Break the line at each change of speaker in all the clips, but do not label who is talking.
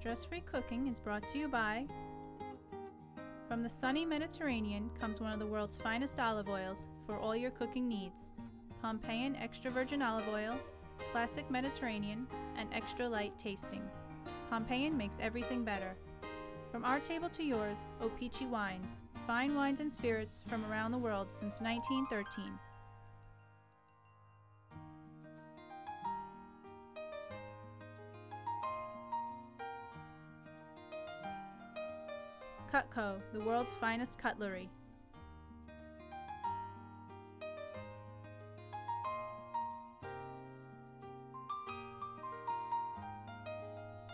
Stress-free cooking is brought to you by, from the sunny Mediterranean comes one of the world's finest olive oils for all your cooking needs. Pompeian extra virgin olive oil, classic Mediterranean, and extra light tasting. Pompeian makes everything better. From our table to yours, O-Pee-Chee Wines, fine wines and spirits from around the world since 1913. Cutco, the world's finest cutlery.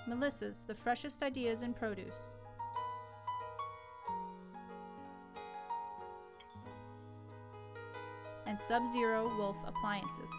Melissa's, the freshest ideas in produce. And Sub-Zero Wolf Appliances.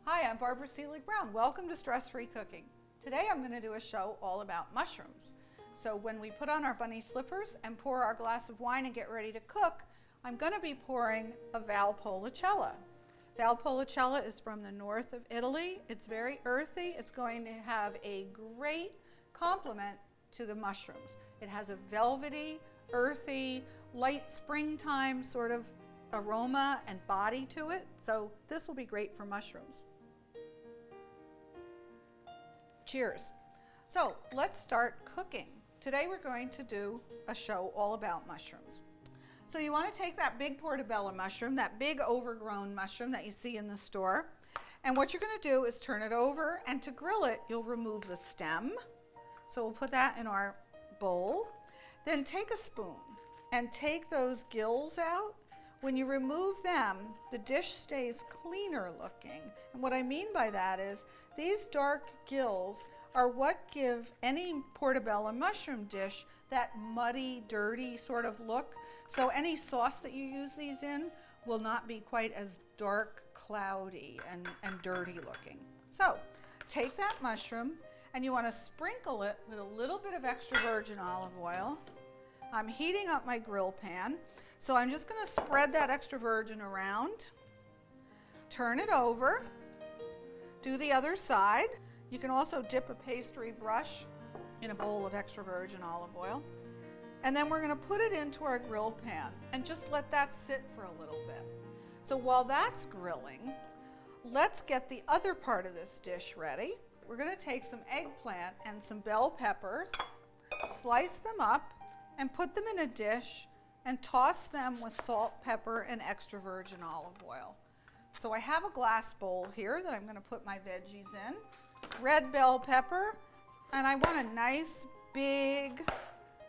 Hi, I'm Barbara Seelig Brown. Welcome to Stress-Free Cooking. Today I'm going to do a show all about mushrooms. So when we put on our bunny slippers and pour our glass of wine and get ready to cook, I'm going to be pouring a Valpolicella. Valpolicella is from the north of Italy. It's very earthy. It's going to have a great complement to the mushrooms. It has a velvety, earthy, light springtime sort of aroma and body to it. So this will be great for mushrooms. Cheers. So let's start cooking. Today we're going to do a show all about mushrooms. So you want to take that big portobello mushroom, that big overgrown mushroom that you see in the store, and what you're going to do is turn it over, and to grill it you'll remove the stem. So we'll put that in our bowl. Then take a spoon and take those gills out. When you remove them, the dish stays cleaner looking. And what I mean by that is these dark gills are what give any portobello mushroom dish that muddy, dirty sort of look. So any sauce that you use these in will not be quite as dark, cloudy, and dirty looking. So take that mushroom and you want to sprinkle it with a little bit of extra virgin olive oil. I'm heating up my grill pan, so I'm just going to spread that extra virgin around, turn it over, do the other side. You can also dip a pastry brush in a bowl of extra virgin olive oil. And then we're going to put it into our grill pan and just let that sit for a little bit. So while that's grilling, let's get the other part of this dish ready. We're going to take some eggplant and some bell peppers, slice them up, and put them in a dish and toss them with salt, pepper, and extra virgin olive oil. So I have a glass bowl here that I'm going to put my veggies in. Red bell pepper, and I want a nice big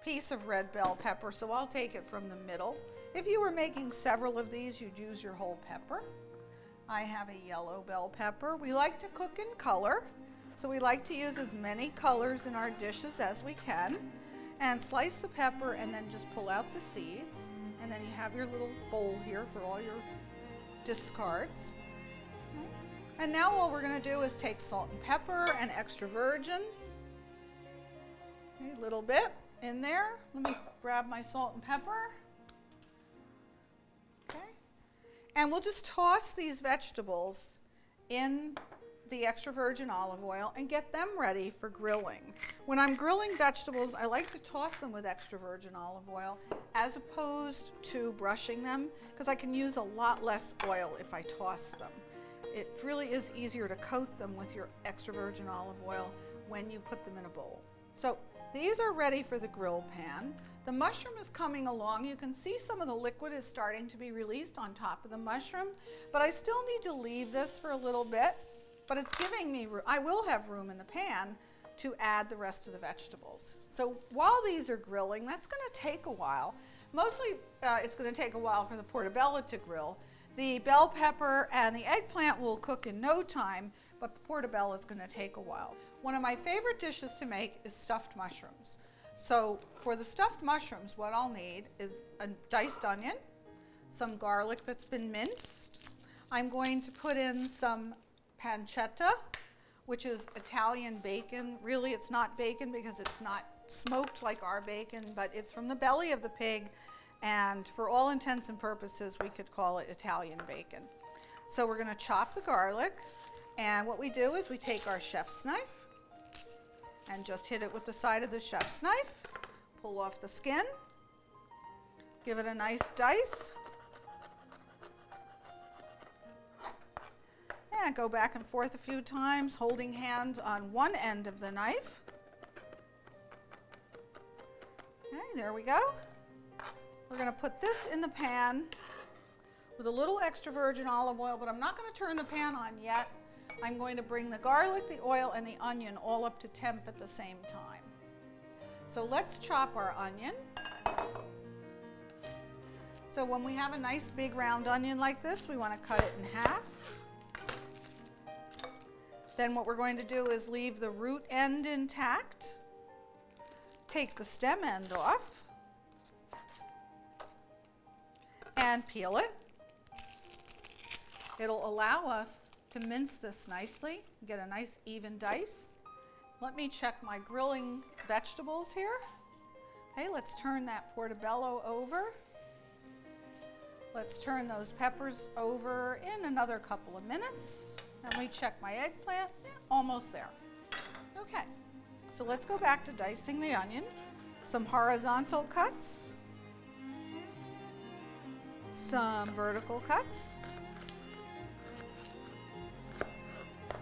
piece of red bell pepper, so I'll take it from the middle. If you were making several of these, you'd use your whole pepper. I have a yellow bell pepper. We like to cook in color, so we like to use as many colors in our dishes as we can. And slice the pepper and then just pull out the seeds. And then you have your little bowl here for all your discards. Okay. And now all we're going to do is take salt and pepper and extra virgin. Okay, a little bit in there. Let me grab my salt and pepper. Okay. And we'll just toss these vegetables in the extra virgin olive oil and get them ready for grilling. When I'm grilling vegetables, I like to toss them with extra virgin olive oil as opposed to brushing them, because I can use a lot less oil if I toss them. It really is easier to coat them with your extra virgin olive oil when you put them in a bowl. So these are ready for the grill pan. The mushroom is coming along. You can see some of the liquid is starting to be released on top of the mushroom, but I still need to leave this for a little bit. But it's giving me room. I will have room in the pan to add the rest of the vegetables. So while these are grilling, that's going to take a while. Mostly it's going to take a while for the portobello to grill. The bell pepper and the eggplant will cook in no time, but the portobello is going to take a while. One of my favorite dishes to make is stuffed mushrooms. So for the stuffed mushrooms, what I'll need is a diced onion, some garlic that's been minced. I'm going to put in some pancetta, which is Italian bacon. Really, it's not bacon because it's not smoked like our bacon, but it's from the belly of the pig, and for all intents and purposes, we could call it Italian bacon. So we're going to chop the garlic, and what we do is we take our chef's knife and just hit it with the side of the chef's knife, pull off the skin, give it a nice dice, and go back and forth a few times, holding hands on one end of the knife. Okay, there we go. We're going to put this in the pan with a little extra virgin olive oil, but I'm not going to turn the pan on yet. I'm going to bring the garlic, the oil, and the onion all up to temp at the same time. So let's chop our onion. So when we have a nice big round onion like this, we want to cut it in half. Then what we're going to do is leave the root end intact, take the stem end off, and peel it. It'll allow us to mince this nicely, get a nice even dice. Let me check my grilling vegetables here. Okay, let's turn that portobello over. Let's turn those peppers over in another couple of minutes. And we check my eggplant, almost there. Okay, so let's go back to dicing the onion. Some horizontal cuts, some vertical cuts,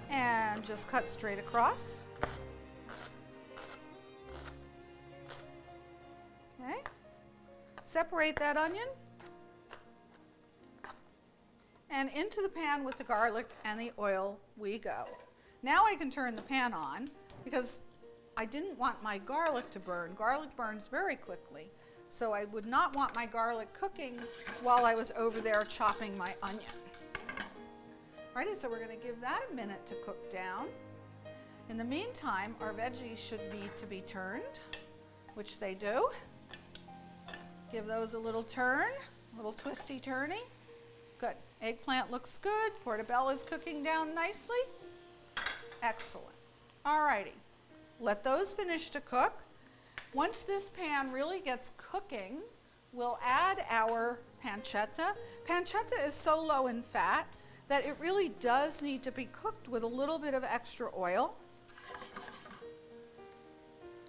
and just cut straight across. Okay, separate that onion. And into the pan with the garlic and the oil we go. Now I can turn the pan on because I didn't want my garlic to burn. Garlic burns very quickly, so I would not want my garlic cooking while I was over there chopping my onion. Alrighty, so we're going to give that a minute to cook down. In the meantime, our veggies should need to be turned, which they do. Give those a little turn, a little twisty turny. Good. Eggplant looks good. Portobello is cooking down nicely. Excellent. Alrighty. Let those finish to cook. Once this pan really gets cooking, we'll add our pancetta. Pancetta is so low in fat that it really does need to be cooked with a little bit of extra oil.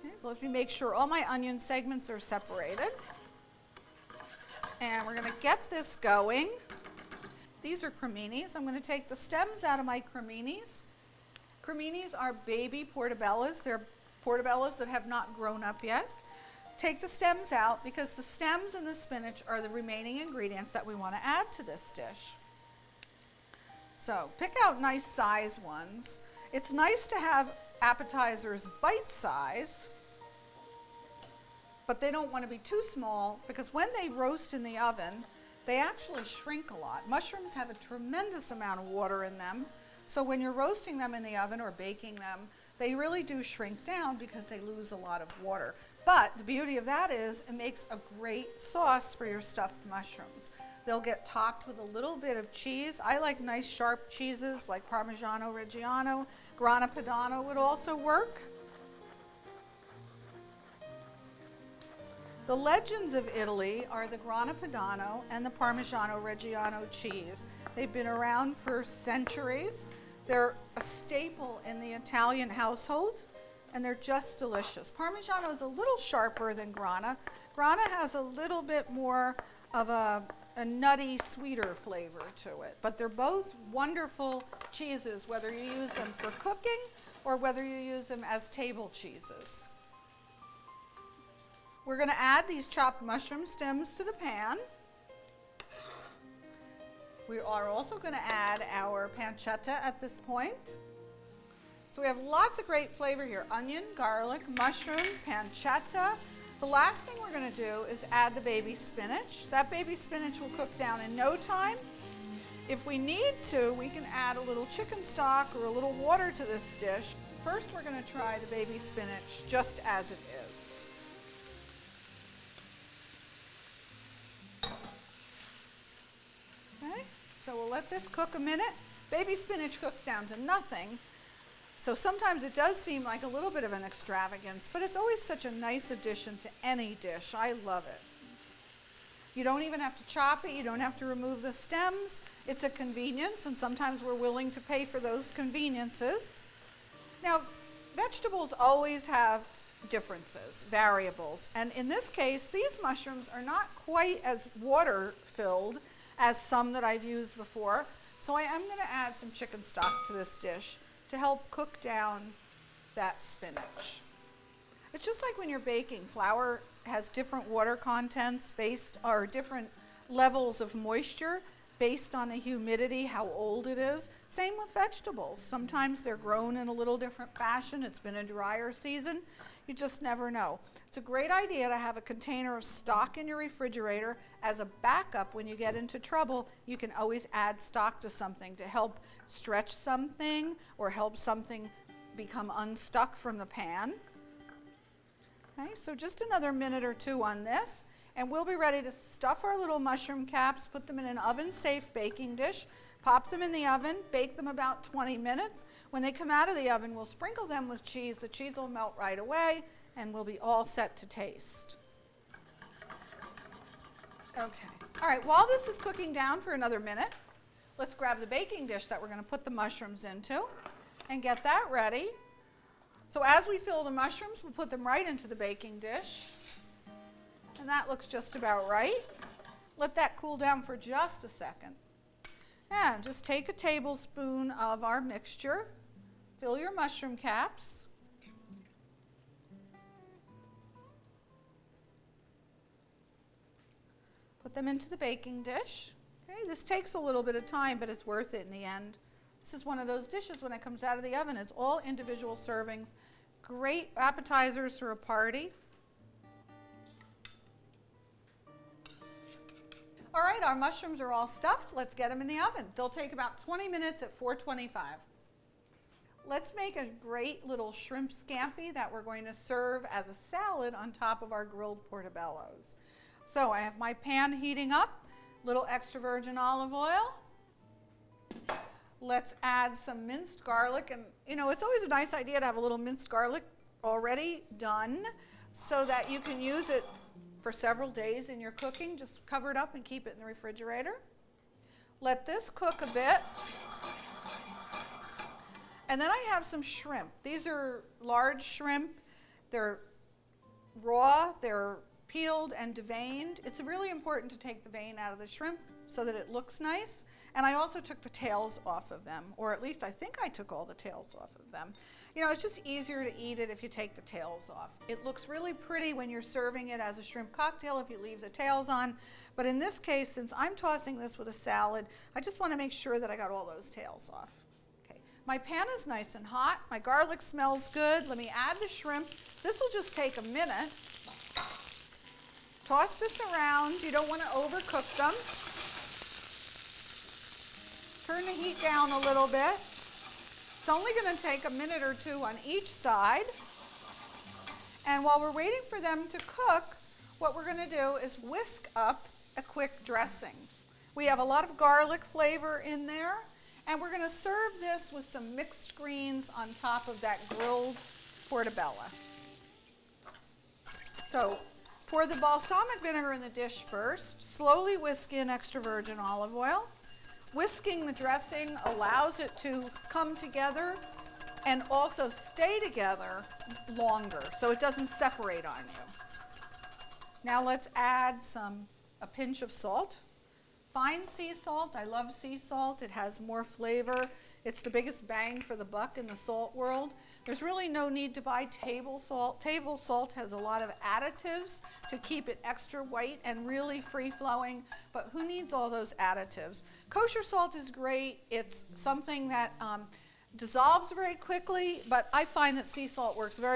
Okay, so let me make sure all my onion segments are separated. And we're going to get this going. These are creminis. I'm going to take the stems out of my creminis. Creminis are baby portobellos. They're portobellos that have not grown up yet. Take the stems out because the stems and the spinach are the remaining ingredients that we want to add to this dish. So pick out nice size ones. It's nice to have appetizers bite size, but they don't want to be too small because when they roast in the oven, they actually shrink a lot. Mushrooms have a tremendous amount of water in them, so when you're roasting them in the oven or baking them, they really do shrink down because they lose a lot of water. But the beauty of that is it makes a great sauce for your stuffed mushrooms. They'll get topped with a little bit of cheese. I like nice sharp cheeses like Parmigiano Reggiano. Grana Padano would also work. The legends of Italy are the Grana Padano and the Parmigiano Reggiano cheese. They've been around for centuries. They're a staple in the Italian household, and they're just delicious. Parmigiano is a little sharper than Grana. Grana has a little bit more of a nutty, sweeter flavor to it, but they're both wonderful cheeses, whether you use them for cooking or whether you use them as table cheeses. We're going to add these chopped mushroom stems to the pan. We are also going to add our pancetta at this point. So we have lots of great flavor here. Onion, garlic, mushroom, pancetta. The last thing we're going to do is add the baby spinach. That baby spinach will cook down in no time. If we need to, we can add a little chicken stock or a little water to this dish. First, we're going to try the baby spinach just as it is. Okay, so we'll let this cook a minute. Baby spinach cooks down to nothing. So sometimes it does seem like a little bit of an extravagance, but it's always such a nice addition to any dish. I love it. You don't even have to chop it. You don't have to remove the stems. It's a convenience, and sometimes we're willing to pay for those conveniences. Now, vegetables always have differences, variables, and in this case, these mushrooms are not quite as water-filled as some that I've used before, so I am going to add some chicken stock to this dish to help cook down that spinach. It's just like when you're baking. Flour has different water contents or different levels of moisture based on the humidity, how old it is. Same with vegetables. Sometimes they're grown in a little different fashion. It's been a drier season. You just never know. It's a great idea to have a container of stock in your refrigerator as a backup. When you get into trouble, you can always add stock to something to help stretch something or help something become unstuck from the pan. Okay, so just another minute or two on this, and we'll be ready to stuff our little mushroom caps, put them in an oven-safe baking dish, pop them in the oven, bake them about 20 minutes. When they come out of the oven, we'll sprinkle them with cheese. The cheese will melt right away, and we'll be all set to taste. Okay. All right, while this is cooking down for another minute, let's grab the baking dish that we're going to put the mushrooms into and get that ready. So as we fill the mushrooms, we'll put them right into the baking dish. And that looks just about right. Let that cool down for just a second. And just take a tablespoon of our mixture. Fill your mushroom caps. Put them into the baking dish. Okay, this takes a little bit of time, but it's worth it in the end. This is one of those dishes when it comes out of the oven. It's all individual servings. Great appetizers for a party. All right, our mushrooms are all stuffed. Let's get them in the oven. They'll take about 20 minutes at 425. Let's make a great little shrimp scampi that we're going to serve as a salad on top of our grilled portobellos. So I have my pan heating up, little extra virgin olive oil. Let's add some minced garlic, and you know, it's always a nice idea to have a little minced garlic already done so that you can use it for several days in your cooking. Just cover it up and keep it in the refrigerator. Let this cook a bit. And then I have some shrimp. These are large shrimp. They're raw, they're peeled and deveined. It's really important to take the vein out of the shrimp so that it looks nice. And I also took the tails off of them, or at least I think I took all the tails off of them. You know, it's just easier to eat it if you take the tails off. It looks really pretty when you're serving it as a shrimp cocktail if you leave the tails on. But in this case, since I'm tossing this with a salad, I just want to make sure that I got all those tails off. Okay, my pan is nice and hot. My garlic smells good. Let me add the shrimp. This will just take a minute. Toss this around. You don't want to overcook them. Turn the heat down a little bit. It's only going to take a minute or two on each side. And while we're waiting for them to cook, what we're going to do is whisk up a quick dressing. We have a lot of garlic flavor in there, and we're going to serve this with some mixed greens on top of that grilled portobello. So pour the balsamic vinegar in the dish first. Slowly whisk in extra virgin olive oil. Whisking the dressing allows it to come together and also stay together longer so it doesn't separate on you. Now let's add a pinch of salt. Fine sea salt. I love sea salt. It has more flavor. It's the biggest bang for the buck in the salt world. There's really no need to buy table salt. Table salt has a lot of additives to keep it extra white and really free-flowing, but who needs all those additives? Kosher salt is great. It's something that dissolves very quickly, but I find that sea salt works very